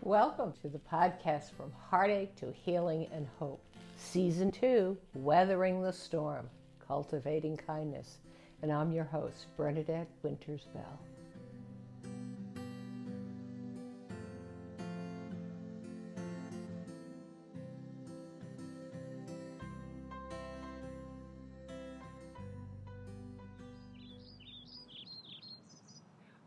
Welcome to the podcast From Heartache to Healing and Hope. Season 2, Weathering the Storm, Cultivating Kindness. And I'm your host, Bernadette Winters Bell.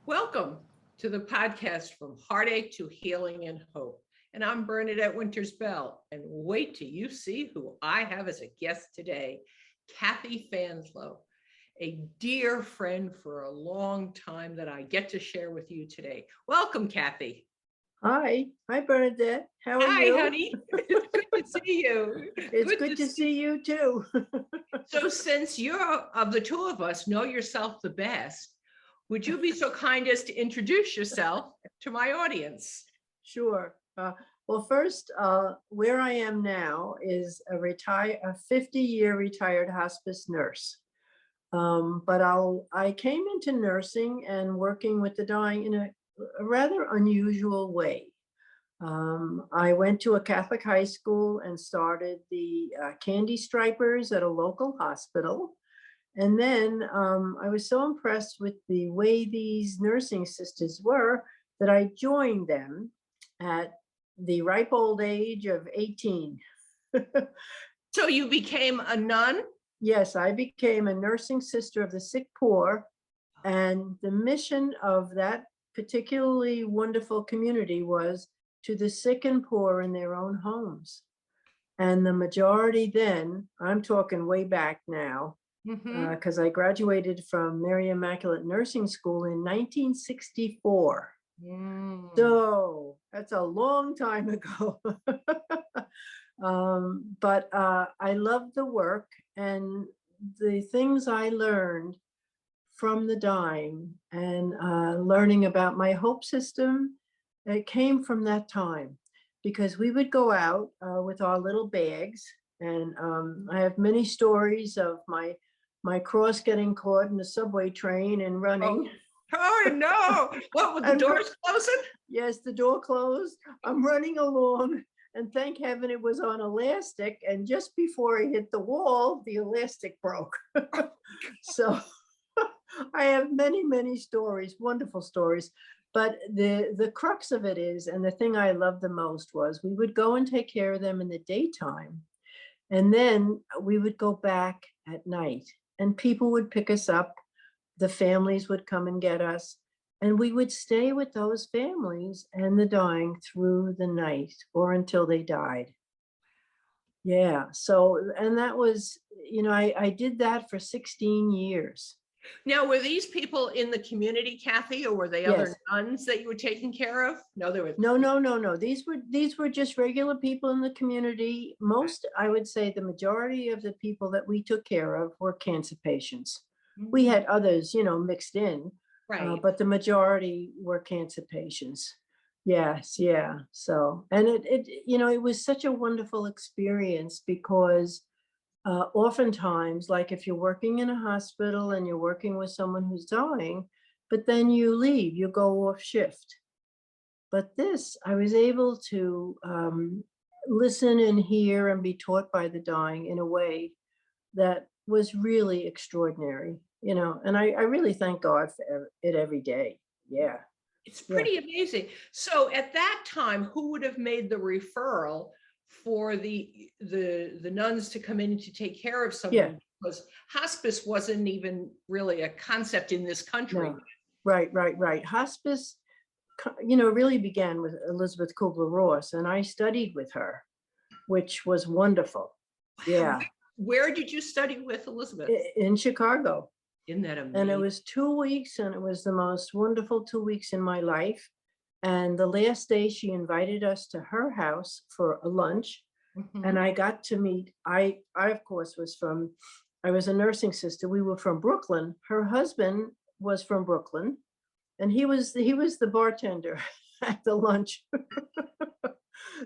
Welcome to the podcast From Heartache to Healing and Hope. And I'm Bernadette Winters Bell. And wait till you see who I have as a guest today, Cathleen Fanslow, a dear friend for a long time that I get to share with you today. Welcome, Kathy. Hi Bernadette. How are you? Hi, honey. It's good to see you. It's good to see you too. So since you're of the two of us, know yourself the best, would you be so kind as to introduce yourself to my audience? Sure. Well, first, where I am now is a 50-year retired hospice nurse. But I came into nursing and working with the dying in a rather unusual way. I went to a Catholic high school and started the candy stripers at a local hospital. And then I was so impressed with the way these nursing sisters were that I joined them at the ripe old age of 18. So you became a nun? Yes, I became a nursing sister of the sick poor. And the mission of that particularly wonderful community was to the sick and poor in their own homes. And the majority then, I'm talking way back now, because I graduated from Mary Immaculate Nursing School in 1964. So that's a long time ago. But I love the work and the things I learned from the dying and learning about my hope system. It came from that time because we would go out with our little bags, and I have many stories of my cross getting caught in the subway train and running. Oh no! What, were the doors closing? Yes, the door closed. I'm running along, and thank heaven it was on elastic. And just before I hit the wall, the elastic broke. So I have many stories, wonderful stories. But the crux of it is, and the thing I loved the most was we would go and take care of them in the daytime. And then we would go back at night and people would pick us up. The families would come and get us. And we would stay with those families and the dying through the night or until they died. Yeah. So, and that was, I did that for 16 years. Now, were these people in the community, Kathy, or were they other nuns that you were taking care of? No, there were no. These were just regular people in the community. Most, I would say, the majority of the people that we took care of were cancer patients. We had others, mixed in, right? But the majority were cancer patients. Yes, yeah. So, and it was such a wonderful experience because oftentimes, like if you're working in a hospital and you're working with someone who's dying, but then you leave, you go off shift. But this, I was able to listen and hear and be taught by the dying in a way that was really extraordinary, and I really thank God for it every day. Yeah. It's pretty amazing. So at that time, who would have made the referral for the nuns to come in to take care of someone? Yeah. Because hospice wasn't even really a concept in this country. No. Right. Hospice, really began with Elizabeth Kubler-Ross, and I studied with her, which was wonderful. Yeah. Where did you study with Elizabeth? In Chicago. Isn't that amazing? And it was 2 weeks, and it was the most wonderful 2 weeks in my life. And the last day she invited us to her house for a lunch. And I got to meet, I of course I was a nursing sister. We were from Brooklyn. Her husband was from Brooklyn, and he was the bartender at the lunch.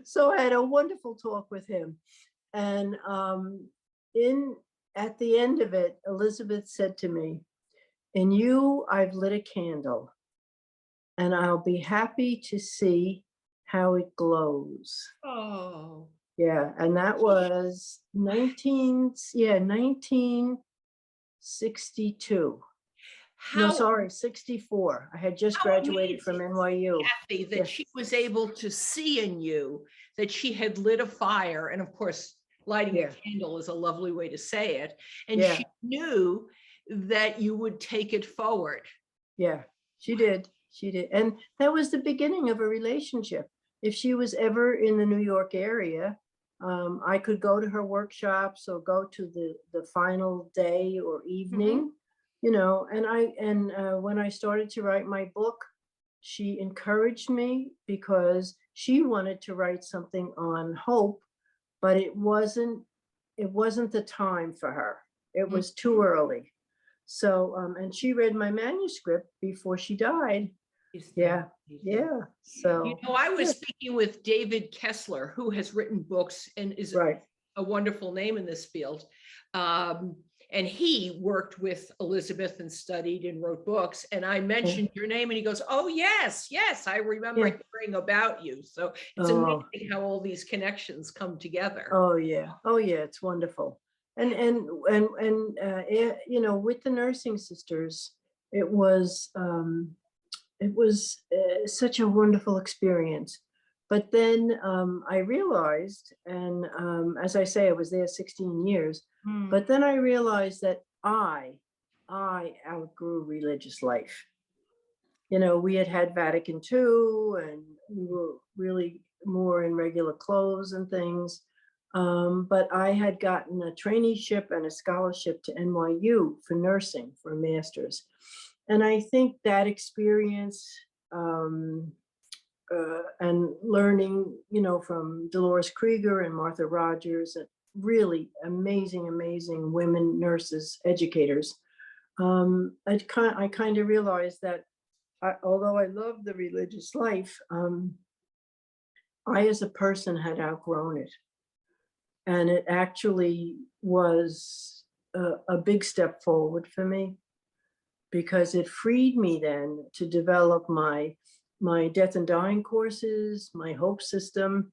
So I had a wonderful talk with him. And at the end of it, Elizabeth said to me, "In you, I've lit a candle, and I'll be happy to see how it glows. Oh, Yeah, and that was 1962. No, how sorry, 64. I had just how graduated from amazing, NYU. Kathy, that Yeah, she was able to see in you that she had lit a fire. And of course, lighting a yeah, candle is a lovely way to say it. And yeah, she knew that you would take it forward. yeah. She did. She did. And that was the beginning of a relationship. If she was ever in the New York area, I could go to her workshops or go to the final day or Mhm. evening, when I started to write my book, she encouraged me because she wanted to write something on hope, but it wasn't the time for her. It was too Mhm. early. So, and she read my manuscript before she died. Isn't that Yeah, amazing? yeah. So, I was yeah, speaking with David Kessler, who has written books and is right. a wonderful name in this field. Um, and he worked with Elizabeth and studied and wrote books. And I Yeah, mentioned your name, and he goes, "Oh, yes, yes, I remember yeah. hearing about you." So it's Oh, amazing how all these connections come together. oh yeah. Oh yeah, it's wonderful. With the nursing sisters, it was such a wonderful experience. But then I realized, and as I say, I was there 16 years, Hmm. but then I realized that I outgrew religious life. We had had Vatican II, and we were really more in regular clothes and things. But I had gotten a traineeship and a scholarship to NYU for nursing for a master's. And I think that experience, um, and learning, from Dolores Krieger and Martha Rogers, and really amazing, amazing women nurses, educators. I kind of realized that although I love the religious life, I as a person had outgrown it. And it actually was a big step forward for me because it freed me then to develop my death and dying courses, my hope system,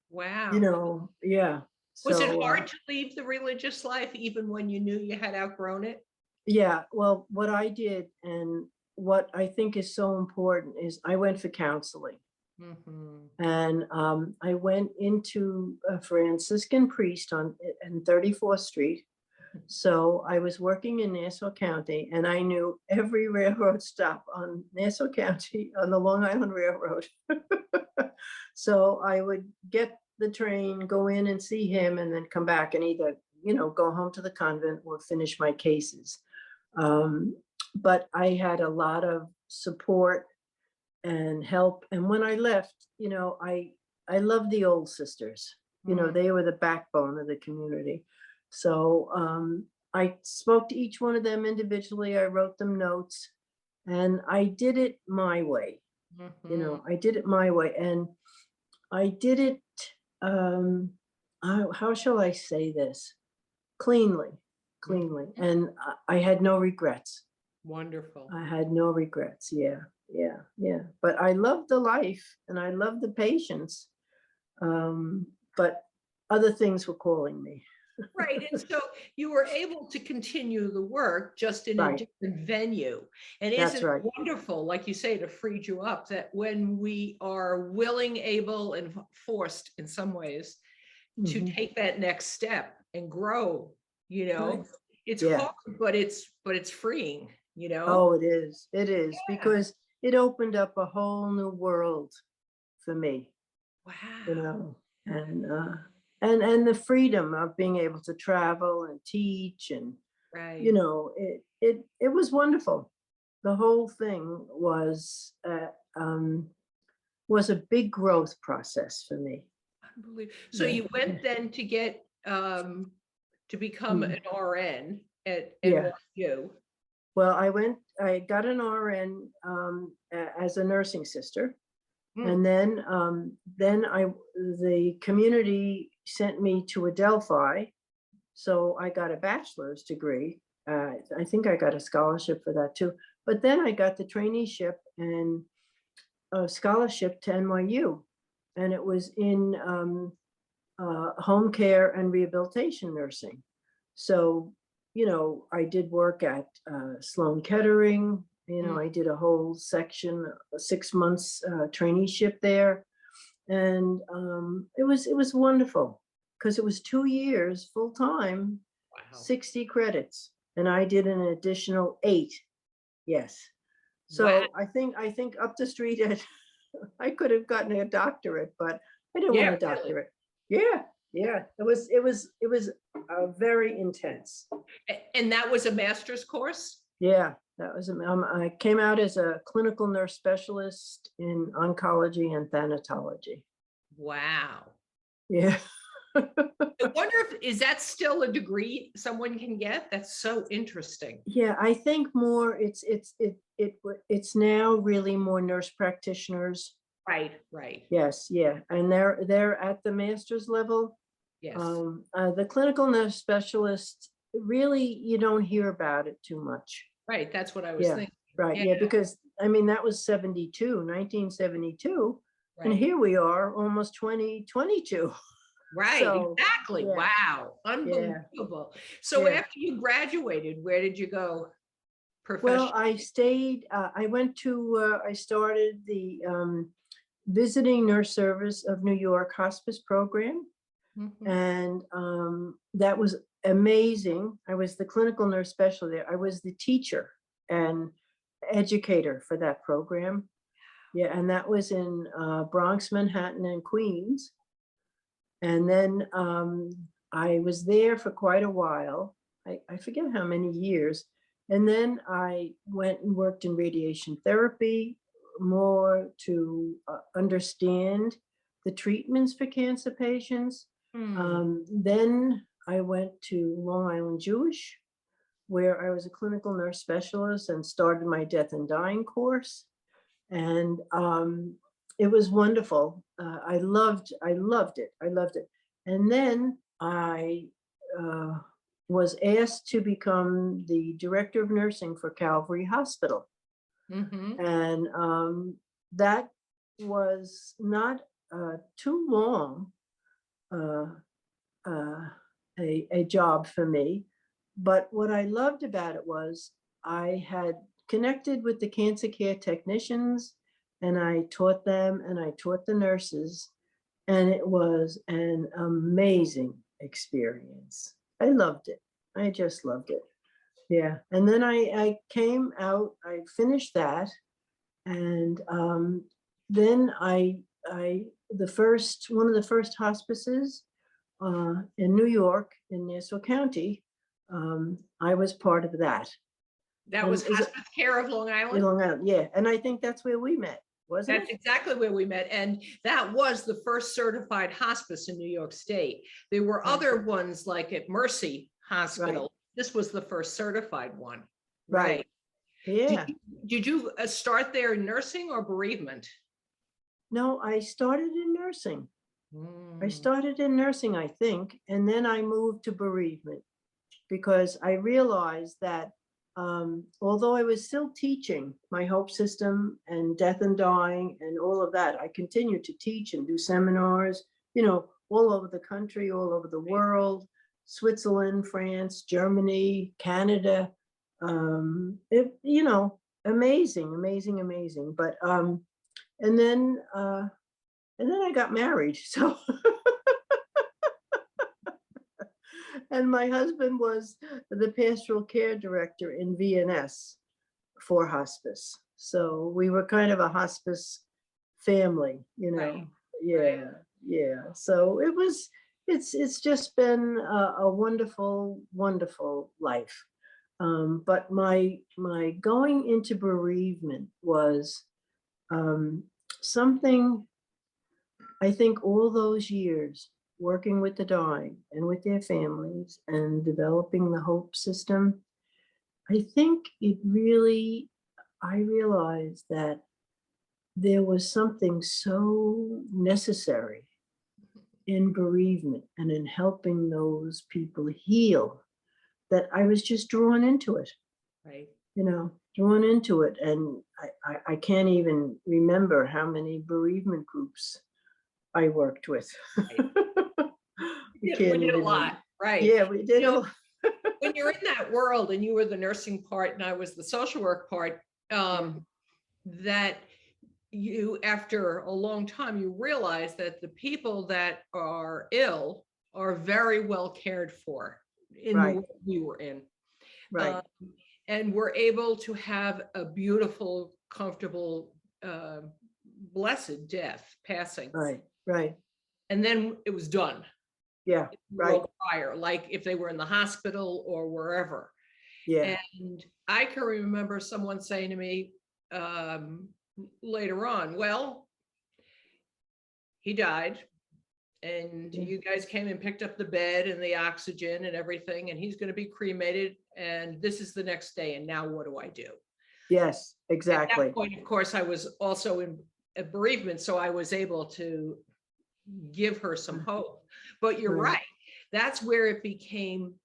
Wow. yeah. Was it So hard to leave the religious life even when you knew you had outgrown it? yeah, well, what I did and what I think is so important is I went for counseling. Mhm. And I went into a Franciscan priest on 34th Street. So I was working in Nassau County, and I knew every railroad stop on Nassau County on the Long Island Railroad. So I would get the train, go in and see him, and then come back and either, go home to the convent or finish my cases. Um, but I had a lot of support and help. And when I left, I love the old sisters. Mm. They were the backbone of the community. So I spoke to each one of them individually. I wrote them notes, and I did it my way. Mhm. I did it my way, and I did it. Um, how shall I say this? Cleanly, Mhm. cleanly, and I had no regrets. Wonderful. I had no regrets. Yeah, yeah, yeah. But I love the life and I love the patients. But other things were calling me. Right, and so you were able to continue the work just in a Right. different venue. And isn't That's it right. wonderful, like you say, to freed you up, that when we are willing, able, and forced in some ways to Mhm. take that next step and grow, you Right. know, it's Yeah. hard, but it's freeing, Oh, it is. It is Yeah. because it opened up a whole new world for me, you Wow. know, and uh and the freedom of being able to travel and teach, and Right. it was wonderful. The whole thing was a big growth process for me. Unbelievable. So Yeah, you yeah. went then to get to become Mhm. an RN at Yeah. NYU. Well, I got an RN as a nursing sister. Hmm. And the community sent me to Adelphi. So I got a bachelor's degree. I think I got a scholarship for that too. But then I got the traineeship and a scholarship to NYU. and it was in home care and rehabilitation nursing. So, I did work at Sloan Kettering. I did a whole section, 6 months traineeship there. And it was wonderful because it was 2 years full time, Wow. 60 credits, and I did an additional 8. Yes. So Wow. I think up the street I could have gotten a doctorate, but I didn't Yeah, want a really. doctorate. Yeah. It was very intense. And that was a master's course? Yeah, that was, I came out as a clinical nurse specialist in oncology and thanatology. Wow. Yeah. I wonder is that still a degree someone can get? That's so interesting. Yeah, I think more it's now really more nurse practitioners. Right. Yes, yeah, and they're at the master's level. Yes. The clinical nurse specialist, really, you don't hear about it too much. Right. That's what I was Yeah, thinking. right, yeah, because that was 1972, and Right. here we are, almost 2022. Right. So, Exactly. yeah. Wow. Unbelievable. So Yeah. after you graduated, where did you go Well, professionally? I stayed, I started the visiting nurse service of New York Hospice Program. Mhm. And that was amazing. I was the clinical nurse specialist there. I was the teacher and educator for that program. Yeah, and that was in Bronx, Manhattan, and Queens. And then I was there for quite a while. I forget how many years. And then I went and worked in radiation therapy more to understand the treatments for cancer patients. Then I went to Long Island Jewish, where I was a clinical nurse specialist and started my death and dying course. And it was wonderful. I loved it. I loved it. And then I was asked to become the director of nursing for Calvary Hospital. Mhm. And that was not too long uh, a job for me. But what I loved about it was I had connected with the cancer care technicians, and I taught them and I taught the nurses, and it was an amazing experience. I loved it. I just loved it. Yeah. And then I came out, I finished that, and then one of the first hospices in New York, in Nassau County, I was part of that. That And was is it Hospice Care of Long Island? Long Island? Yeah, and I think that's where we met, wasn't That's it? exactly where we met. And that was the first certified hospice in New York State. There were Right. other ones like at Mercy Right, Hospital. This was the first certified one. right. Yeah. Did you start there in nursing or bereavement? No, I started in nursing. I Mm. started in nursing, I think, and then I moved to bereavement because I realized that although I was still teaching my hope system and death and dying and all of that, I continued to teach and do seminars, all over the country, all over the world, Switzerland, France, Germany, Canada. Amazing, amazing, amazing. But and then I got married. So and my husband was the pastoral care director in VNS for hospice. So we were kind of a hospice family, Right. Yeah, yeah. So it's just been a wonderful, wonderful life. But my going into bereavement was something, I think all those years working with the dying and with their families and developing the hope system, I think I realized that there was something so necessary in bereavement and in helping those people heal that I was just drawn into it, Right. drawn into it. And I can't even remember how many bereavement groups I worked with. We can't did a even- lot, right? Yeah, we did. know, When you're in that world and you were the nursing part and I was the social work part, that you, after a long time, you realize that the people that are ill are very well cared for in the Right. world we were in. Right. And we're able to have a beautiful, comfortable, blessed death passing. Right. Right. And then it was done. Yeah. Right. Prior, like if they were in the hospital or wherever. Yeah. And I can remember someone saying to me later on, well, he died and you guys came and picked up the bed and the oxygen and everything, and he's going to be cremated, and this is the next day, and now what do I do? Yes, exactly. At that point, of course, I was also in a bereavement, so I was able to give her some hope. But you're right. That's where it became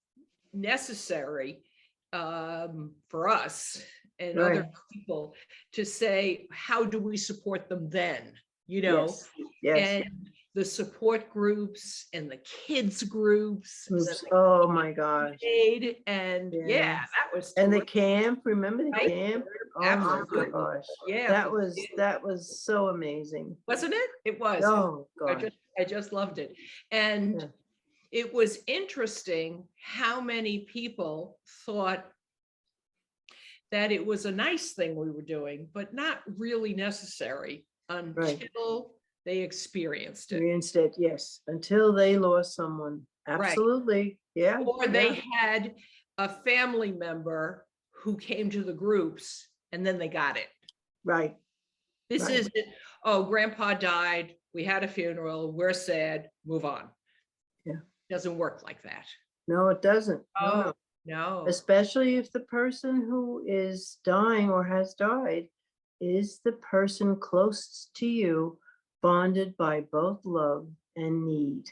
necessary for us and other people to say, how do we support them then? You know, yes. And the support groups and the kids groups. Oh my gosh. And that was. And the camp, remember the camp? Oh Absolutely. my gosh. Yeah. That was so amazing. Wasn't it? It was. Oh God. I just loved it. And it was interesting how many people thought that it was a nice thing we were doing, but not really necessary until they experienced it. Instead, yes, until they lost someone. Absolutely. Yeah. Or they had a family member who came to the groups and then they got it. Right. This is, oh, grandpa died. We had a funeral. We're sad. Move on. Yeah. Doesn't work like that. No, it doesn't. Oh, no. Especially if the person who is dying or has died is the person closest to you, bonded by both love and need.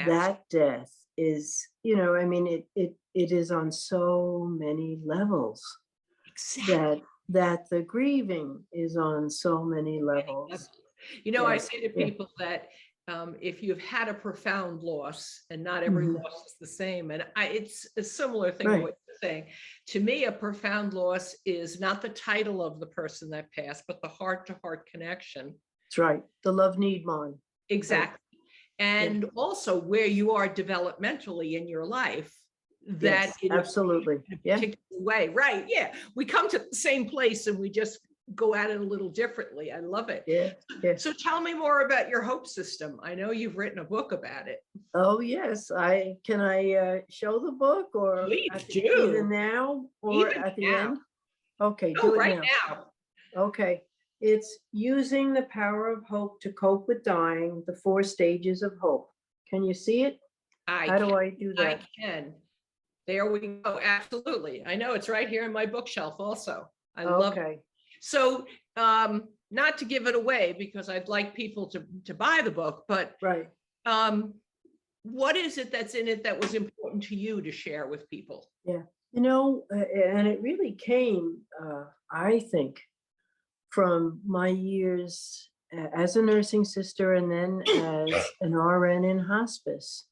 That death is, I mean, it is on so many levels. Exactly. That the grieving is on so many levels. I say to people that if you've had a profound loss, and not every loss is the same, and it's a similar thing to what you're saying. To me, a profound loss is not the title of the person that passed, but the heart-to-heart connection. That's right. The love need bond. Exactly. And also where you are developmentally in your life. That absolutely. In a particular way. Right. Yeah. We come to the same place and we just go at it a little differently. I love it. Yeah. So tell me more about your hope system. I know you've written a book about it. Oh yes. Can I show the book, or either now or at the end? Okay, do it right now. Okay. It's using the power of hope to cope with dying, the 4 stages of hope. Can you see it? How do I do that? I can. There we go. Absolutely. I know it's right here in my bookshelf also. I love it. So not to give it away, because I'd like people to buy the book, but what is it that's in it that was important to you to share with people? Yeah, and it really came, I think, from my years as a nursing sister and then as an RN in hospice,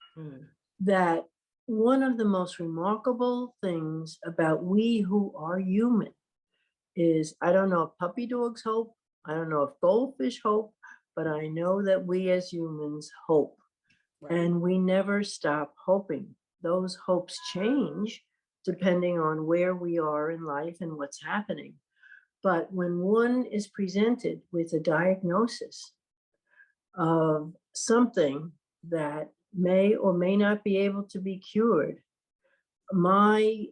that one of the most remarkable things about we who are human is, I don't know if puppy dogs hope, I don't know if goldfish hope, but I know that we as humans hope. And we never stop hoping. Those hopes change depending on where we are in life and what's happening. But when one is presented with a diagnosis of something that may or may not be able to be cured, my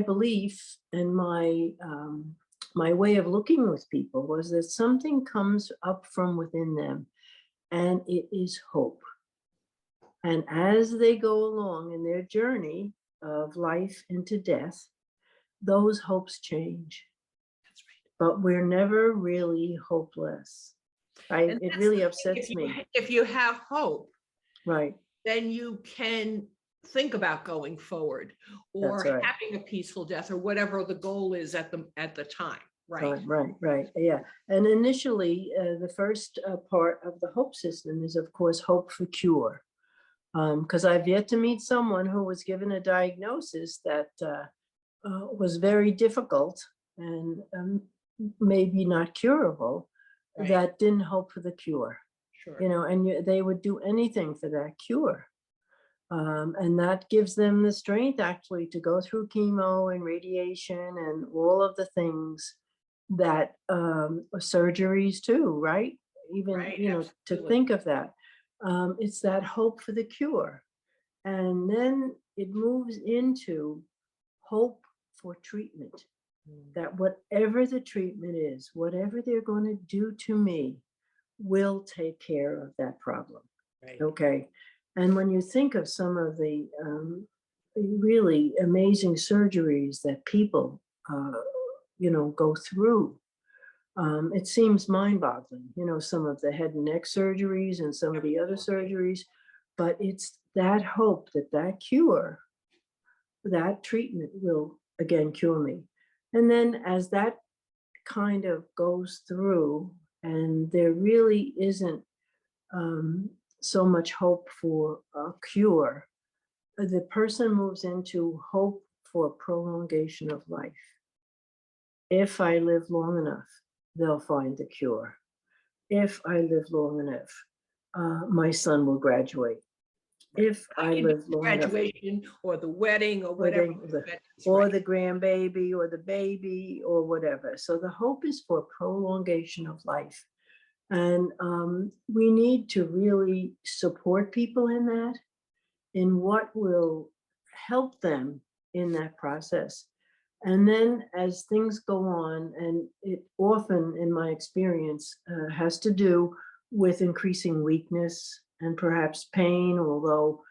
belief and my way of looking with people was that something comes up from within them, and it is hope. And as they go along in their journey of life into death, those hopes change. That's right. But we're never really hopeless. It really upsets me. If you have hope, right, then you can think about going forward or having a peaceful death or whatever the goal is at the time. Right. Right. Yeah. And initially, the first part of the hope system is, of course, hope for cure. Because I've yet to meet someone who was given a diagnosis that was very difficult and maybe not curable, Right. that didn't hope for the cure. Sure. And they would do anything for that cure. And that gives them the strength actually to go through chemo and radiation and all of the things that surgeries too, right? Even, Right. to Absolutely. think of that. It's that hope for the cure. And then it moves into hope for treatment, that whatever the treatment is, whatever they're going to do to me, will take care of that problem. Right. Okay. And when you think of some of the really amazing surgeries that people, go through, it seems mind-boggling, some of the head and neck surgeries and some of the other surgeries, but it's that hope that that cure, that treatment will again cure me. And then as that kind of goes through and there really isn't so much hope for a cure, the person moves into hope for prolongation of life. If I live long enough, they'll find the cure. If I live long enough, my son will graduate. If I live long enough, Graduation or the wedding or whatever. or the grandbaby or the baby or whatever. So the hope is for prolongation of life. And we need to really support people in that, in what will help them in that process. And then as things go on, and it often, in my experience, has to do with increasing weakness and perhaps pain, although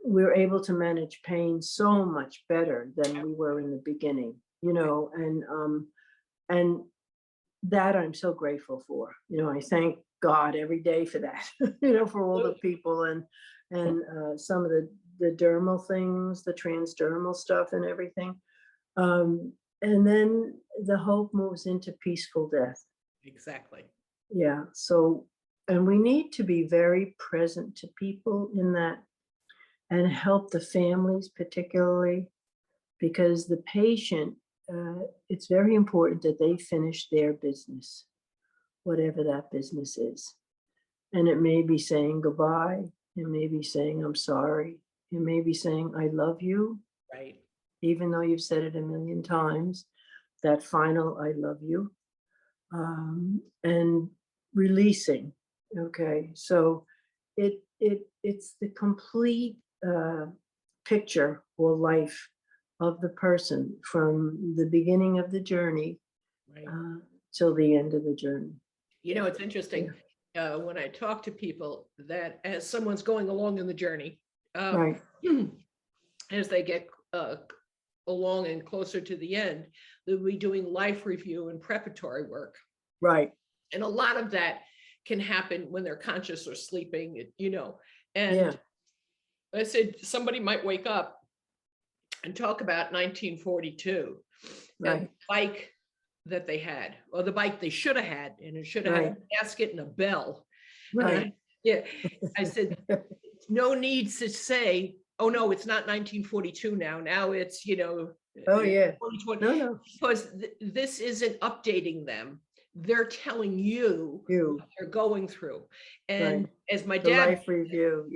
we're able to manage pain so much better than we were in the beginning, and that I'm so grateful for. I thank God every day for that, for all the people and some of the dermal things, the transdermal stuff and everything. And then the hope moves into peaceful death. Exactly. Yeah. So, and we need to be very present to people in that and help the families particularly, because the patient, it's very important that they finish their business, whatever that business is. And it may be saying goodbye. It may be saying, I'm sorry. It may be saying, I love you. Right. Even though you've said it a million times, that final, I love you. And releasing. Okay. So it's the complete picture or life of the person from the beginning of the journey till the end of the journey. It's interesting when I talk to people that as someone's going along in the journey, Right. as they get along and closer to the end, they'll be doing life review and preparatory work. Right. And a lot of that can happen when they're conscious or sleeping, and I said, somebody might wake up and talk about 1942 and the bike that they had, or the bike they should have had, and it should have had a basket and a bell. Right. I said, no need to say, oh no, it's not 1942 now. Now it's, Oh yeah. 2020. No. Because this isn't updating them. They're telling you what they're going through. And as my dad, life review,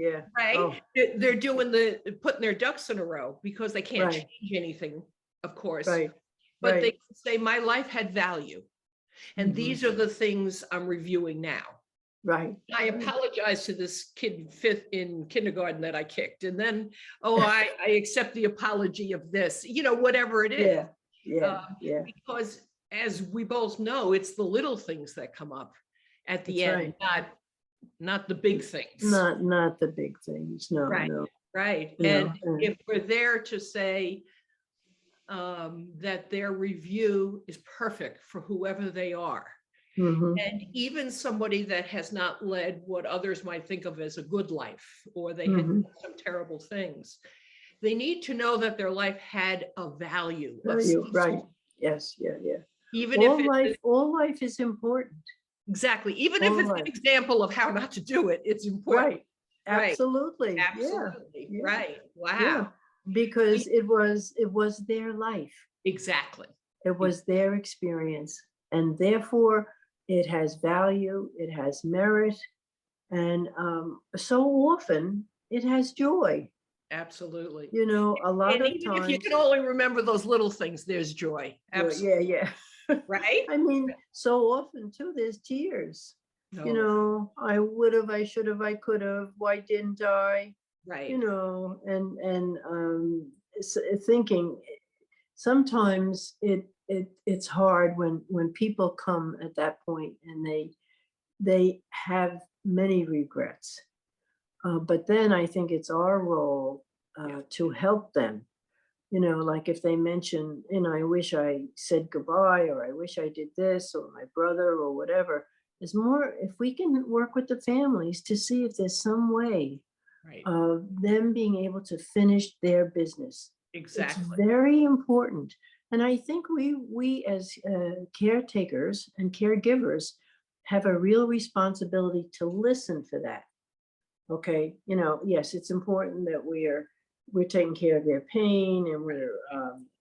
they're doing putting their ducks in a row because they can't change anything, of course. But they can say, my life had value. And these are the things I'm reviewing now. Right. I apologize to this kid in kindergarten that I kicked. And then, I accept the apology of this, whatever it is. Yeah. Because as we both know, it's the little things that come up at the end, not the big things. Not the big things. No. Right. And if we're there to say that their review is perfect for whoever they are, and even somebody that has not led what others might think of as a good life, or they had done some terrible things, they need to know that their life had a value. Right. Yes. Yeah. Even if it's all life is important. exactly, even if All it's an life. example of how not to do it, it's important. Right. Right. Absolutely. Yeah. Absolutely. Yeah. Right. Yeah. Wow. Because it was their life. Exactly. It was their experience. And therefore it has value, it has merit, and so often it has joy. Absolutely. You know, a lot And of even if you times. can only remember those little things, there's joy. Absolutely. Yeah, yeah. Right? I mean, so often too, there's tears. You No. know, I would have, I should have, I could have, why didn't I? You Right. know, and thinking sometimes it's hard when people come at that point and they have many regrets. But then I think it's our role Yeah. to help them. You know, like if they mention, you know, I wish I said goodbye, or I wish I did this, or my brother, or whatever. It's more if we can work with the families to see if there's some way Right. of them being able to finish their business. It's Exactly. very important. And I think we as caretakers and caregivers have a real responsibility to listen for that. Okay, you know, yes, it's important that we're taking care of their pain, and we're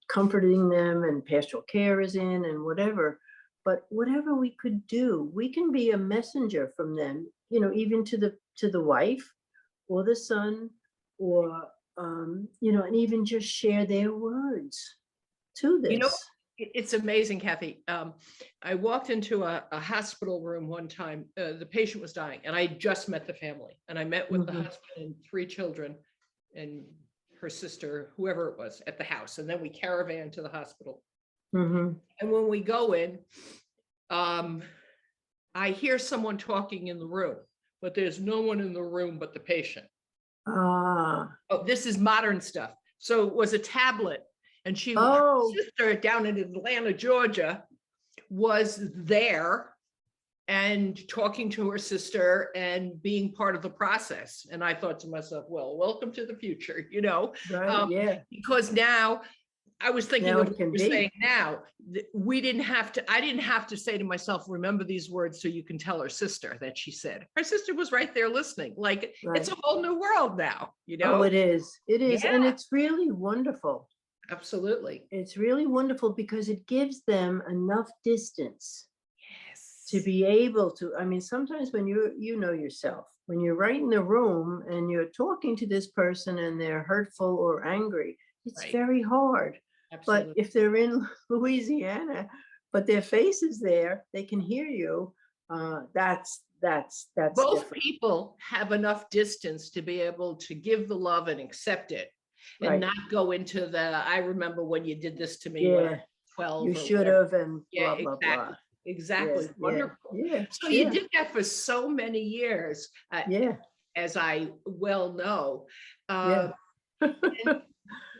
comforting them, and pastoral care is in, and whatever. But whatever we could do, we can be a messenger from them, you know, even to the wife or the son, or you know, and even just share their words to You know, this. it's amazing, Kathy. I walked into a hospital room one time. The patient was dying, and I just met the family. And I met with the Mhm. husband and 3 children and her sister, whoever it was, at the house. And then we caravan to the hospital. Mhm. And when we go in, I hear someone talking in the room, but there's no one in the room but the patient. Ah. Oh, this is modern stuff. So it was a tablet, and her Oh. sister down in Atlanta, Georgia, was there and talking to her sister and being part of the process. And I thought to myself, well, welcome to the future, you know, Right. Yeah. because now I was thinking Now of it what can you're saying be. now. I didn't have to say to myself, remember these words so you can tell her sister that she said. Her sister was right there listening. Like it's Right. a whole new world now, you Oh, know? it is. It is. Yeah, And it's really wonderful. absolutely. It's really wonderful because it gives them enough distance to Yes. be able to. I mean, sometimes when you know yourself, when you're right in the room and you're talking to this person and they're hurtful or angry, it's Right. very hard. But Absolutely. if they're in Louisiana, but their face is there, they can hear you. That's Both different. people have enough distance to be able to give the love and accept it and Right. not go into the, I remember when you did this to me when I Yeah. was 12 You or should whatever. have, and Yeah, blah, blah, blah. exactly. Yeah. Exactly. Yeah. Wonderful. Yeah. So you Yeah. did that for so many years, Yeah. as I well know. Yeah. And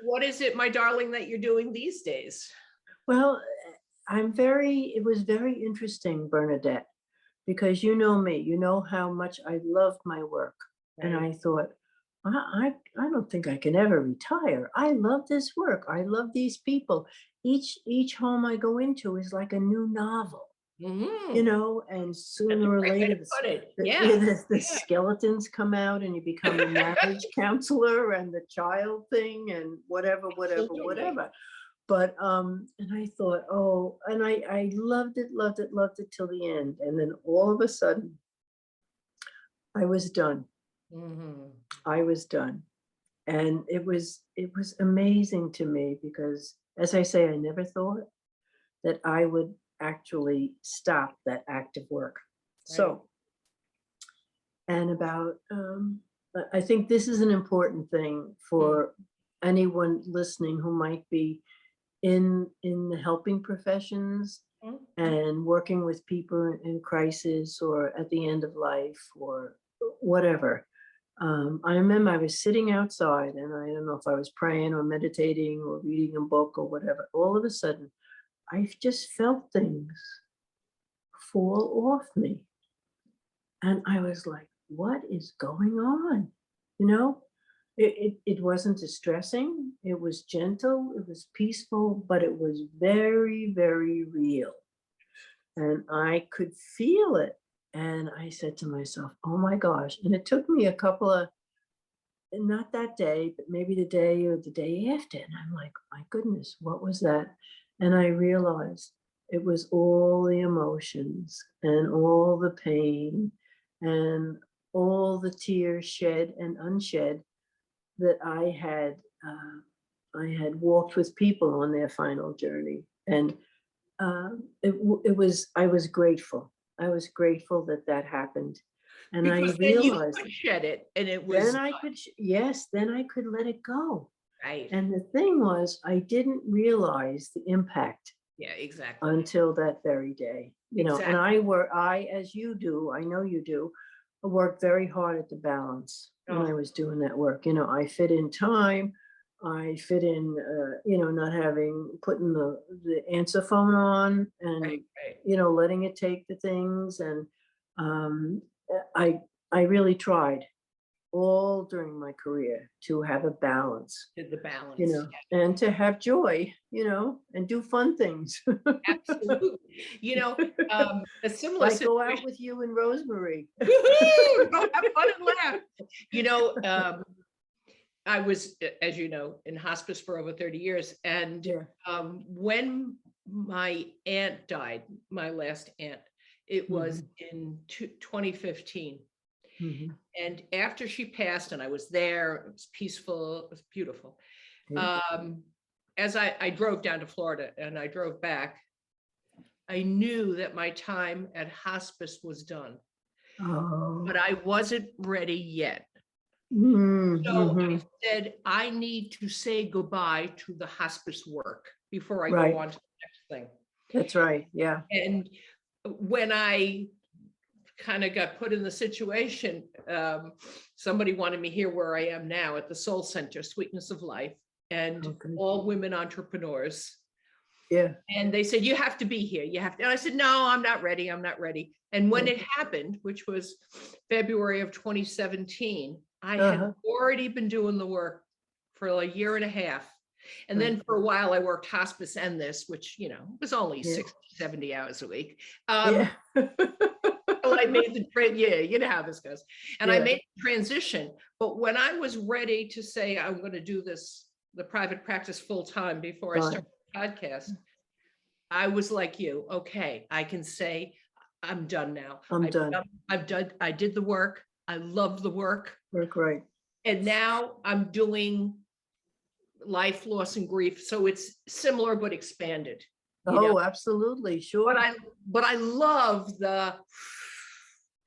what is it, my darling, that you're doing these days? Well, it was very interesting, Bernadette, because you know me, you know how much I love my work. And Right. I thought, I don't think I can ever retire. I love this work. I love these people. Each home I go into is like a new novel, you Mhm. know, and That's a sooner or great way later to put it. yeah, Yeah. the Yeah. skeletons come out and you become the marriage counselor and the child thing and whatever, whatever, Absolutely. whatever. But and I thought, oh, and I loved it, loved it, loved it till the end. And then all of a sudden, I was done. Mhm. I was done. And it was amazing to me because, as I say, I never thought that I would actually stop that active work. Right. So, and about I think this is an important thing Mm. for anyone listening who might be in the helping professions Mhm. and working with people in crisis or at the end of life or whatever. I remember I was sitting outside and I don't know if I was praying or meditating or reading a book or whatever. All of a sudden, I just felt things fall off me. And I was like, what is going on? You know? It wasn't distressing. It was gentle. It was peaceful, but it was very, very real. And I could feel it. And I said to myself, oh my gosh. And it took me a couple of, not that day, but maybe the day or the day after. And I'm like, my goodness, what was that? And I realized it was all the emotions and all the pain and all the tears shed and unshed that I had walked with people on their final journey. And I was grateful. I was grateful that that happened. And Because I then you realized could shed it and it then was I could, yes, then I could let it go. right. And the thing was, I didn't realize the impact Yeah, exactly. until that very day, you know, and Exactly. as you do, I know you do, I worked very hard at the balance when I Oh, was doing that work. You know, I fit in time, I fit in, you know, not putting the answer phone on right, and, right. you know, letting it take the things. And um, I, I really tried all during my career to have a balance, Did the you balance. know, and to have joy, you know, and do fun things. Absolutely. You know, a similar Like go situation. out with you and Rosemary. Woohoo! Go have fun and laugh. You know, I was, as you know, in hospice for over 30 years. And Yeah. when my aunt died, my last aunt, it was Mhm, in 2015. mhm. And after she passed, and I was there, it was peaceful, it was beautiful. Yeah. Um, as I drove down to Florida and I drove back, I knew that my time at hospice was done, Oh. but I wasn't ready yet. So I Mhm. said, I need to say goodbye to the hospice work before I go Right. on to the next thing. That's right. Yeah. And when I kind of got put in the situation, somebody wanted me here where I am now at the Soul Center, Sweetness of Life, and Okay. all women entrepreneurs. Yeah. And they said, you have to be here. You have to. And I said, no, I'm not ready. I'm not ready. And when Yeah. it happened, which was February of 2017, I had Uh-huh. already been doing the work for a year and a half. And Right. then for a while, I worked hospice and this, which, you know, was only Yeah. 60, 70 hours a week. Yeah. Well, I made the yeah, you know how this goes. And I Yeah. made the transition. But when I was ready to say I'm going to do this, the private practice full time before I Fine. started the podcast, I was like you. Okay, I can say I'm done now. I'm done. I've done, I did the work. I love the work. Work right. And now I'm doing life, loss, and grief. So it's similar but expanded, you know. Oh, absolutely. But Sure. I love the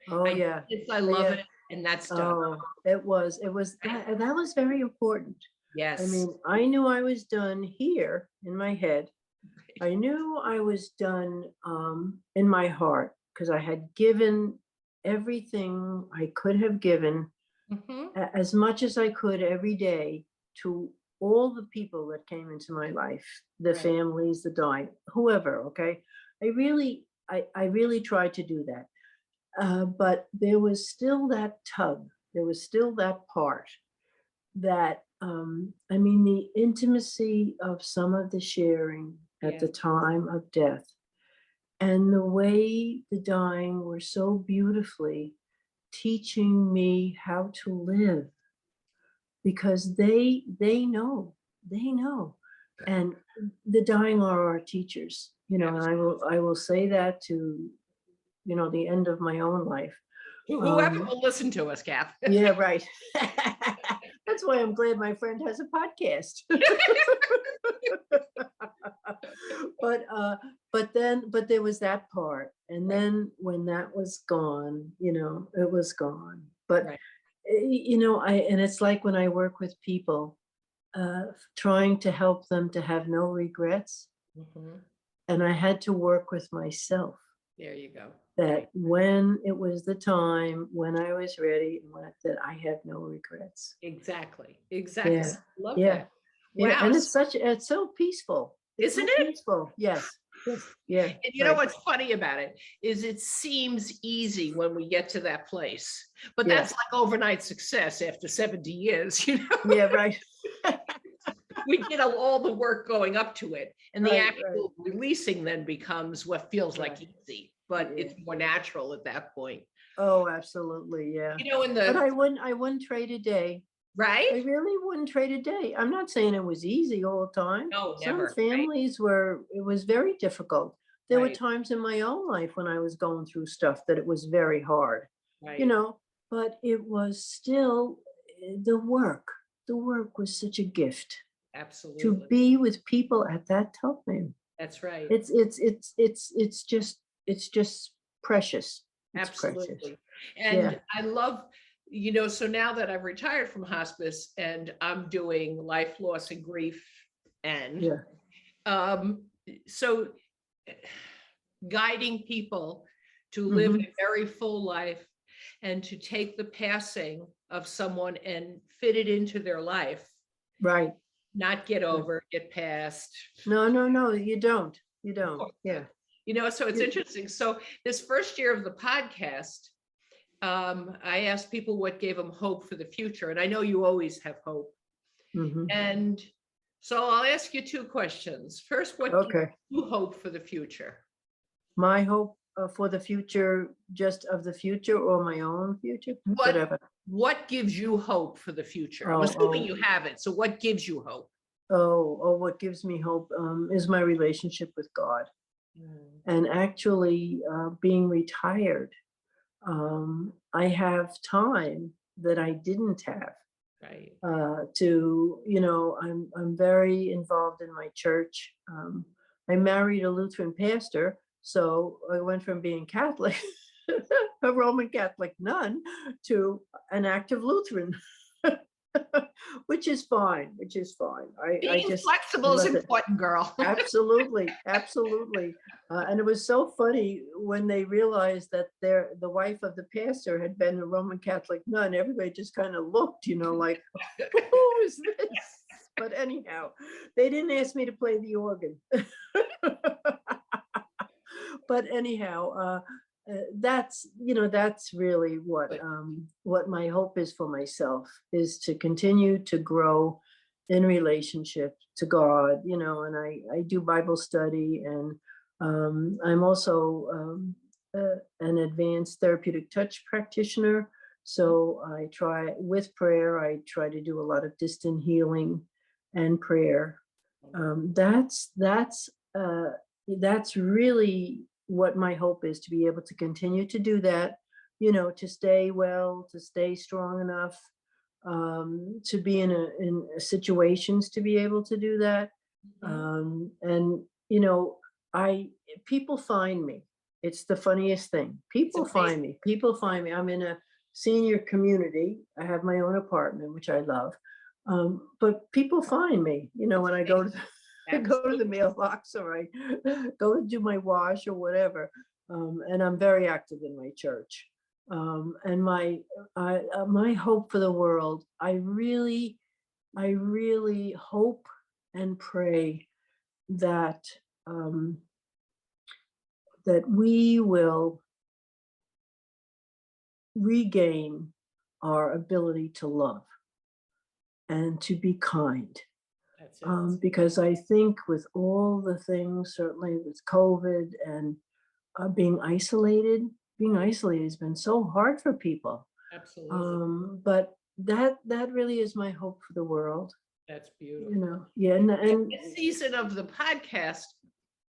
Oh, I did yeah. this, I love Yeah. it, and that's done. Oh, it was Right? that was very important. I Yes. mean, I knew I was done here in my head. I knew I was done in my heart because I had given everything I could have given, Mhm. as much as I could every day to all the people that came into my life, the Right. families, the dying, whoever. Okay, I really tried to do that. But there was still that tug. There was still that part that, I mean, the intimacy of some of the sharing at Yeah. the time of death and the way the dying were so beautifully teaching me how to live because they know, and the dying are our teachers, you know, and Absolutely. I will say that to, you know, the end of my own life. Whoever um will listen to us, Kath. Yeah, right. That's why I'm glad my friend has a podcast. But there was that part. And Right. then when that was gone, you know, it was gone. But Right. you know, and it's like when I work with people, trying to help them to have no regrets. Mhm. And I had to work with myself There you go. There you that when it was the time, when I was ready, that I have no regrets. exactly. Exactly. Yeah, Love yeah, that. yeah, Wow. and it's so peaceful. It's Isn't so it? peaceful. Yes, Yes. Yeah. And you know Right. what's funny about it is it seems easy when we get to that place, but Yeah. that's like overnight success after 70 years, you know? Yeah. Right. We did all the work going up to it, and the Right. Right. actual releasing then becomes what feels like Right. easy, but Yeah. it's more natural at that point. Oh, absolutely. Yeah. You know, in But the I wouldn't trade a day. I right? really wouldn't trade a day. I'm not saying it was easy all the time. No, Some never. Right, families were, it was very difficult. There were right, times in my own life when I was going through stuff that it was very hard, you right. know, but it was still the work. The work was such a gift to Absolutely. be with people at that time. That's right. It's just precious. It's precious. Absolutely. Yeah. And I love, you know, so now that I've retired from hospice and I'm doing life loss and grief and Yeah. um so guiding people to live Hmm. a very full life and to take the passing of someone and fit it into their life, Right. not get Right. over, get past. No, no, no, you don't. You don't. Yeah. You know, so it's You- interesting. So this first year of the podcast, I asked people what gave them hope for the future. And I know you always have hope. mhm. And so I'll ask you two questions. First, what gives Okay. you hope for the future? My hope for the future, just of the future or my own future, What whatever. what gives you hope for the future? I'm Oh, assuming oh, you have it. So what gives you hope? oh, what gives me hope is my relationship with God. Mm, And actually, being retired, I have time that I didn't have. right. I'm very involved in my church. I married a Lutheran pastor, so I went from being Catholic, a Roman Catholic nun, to an active Lutheran, which is fine, which is fine. Being I flexible is love it. important, girl. Absolutely, absolutely. And it was so funny when they realized that the wife of the pastor had been a Roman Catholic nun. Everybody just kind of looked, like, who is this? But anyhow, they didn't ask me to play the organ. But anyhow, that's really But what my hope is for myself, is to continue to grow in relationship to God, and I do Bible study, and I'm also an advanced therapeutic touch practitioner. So I try with prayer, I try to do a lot of distant healing and prayer. um, that's that's uh, that's really what my hope is, to be able to continue to do that, to stay well, to stay strong enough, to be in situations to be able to do that. mhm, And I people find me. It's the funniest thing. it's amazing. People find me. I'm in a senior community. I have my own apartment, which I love. But people find me, when I go to go to the Absolutely. mailbox, or I go to do my wash or whatever. And I'm very active in my church. And my hope for the world, I really hope and pray that um, that we will regain our ability to love and to be kind. That's it. Because I think with all the things, certainly with COVID and being Right. isolated has been so hard for people. Absolutely. But that really is my hope for the world. That's beautiful. Yeah, and This season of the podcast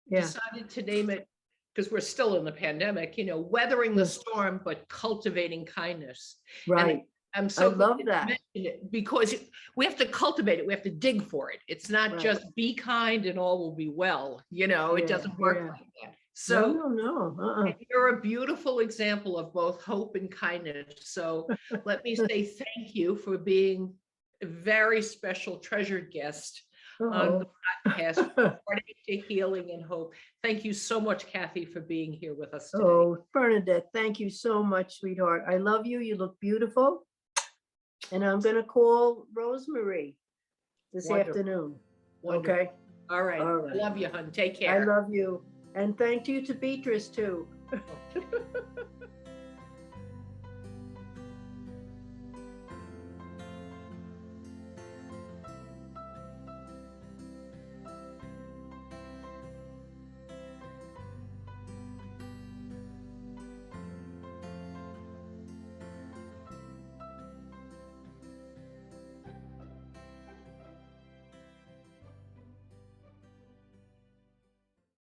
yeah, decided to name it, because we're still in the pandemic, weathering the yeah, storm, but cultivating kindness. And right. I'm I so glad love that you that. mentioned it, because we have to cultivate it. We have to dig for it. It's not Right. just be kind and all will be well. It Yeah, doesn't work yeah. like that. No, So no, no. you're a beautiful example of both hope and kindness. So let me say thank you for being a very special treasured guest on the Oh. podcast, Heartache to Healing and Hope. Thank you so much, Kathy, for being here with us today. Oh, Bernadette, thank you so much, sweetheart. I love you. You look beautiful. And I'm gonna call Rosemary this Wonderful. afternoon. Wonderful. Okay? All right. All I right. love you, hon. Take I care. love you. And thank you to Beatrice too.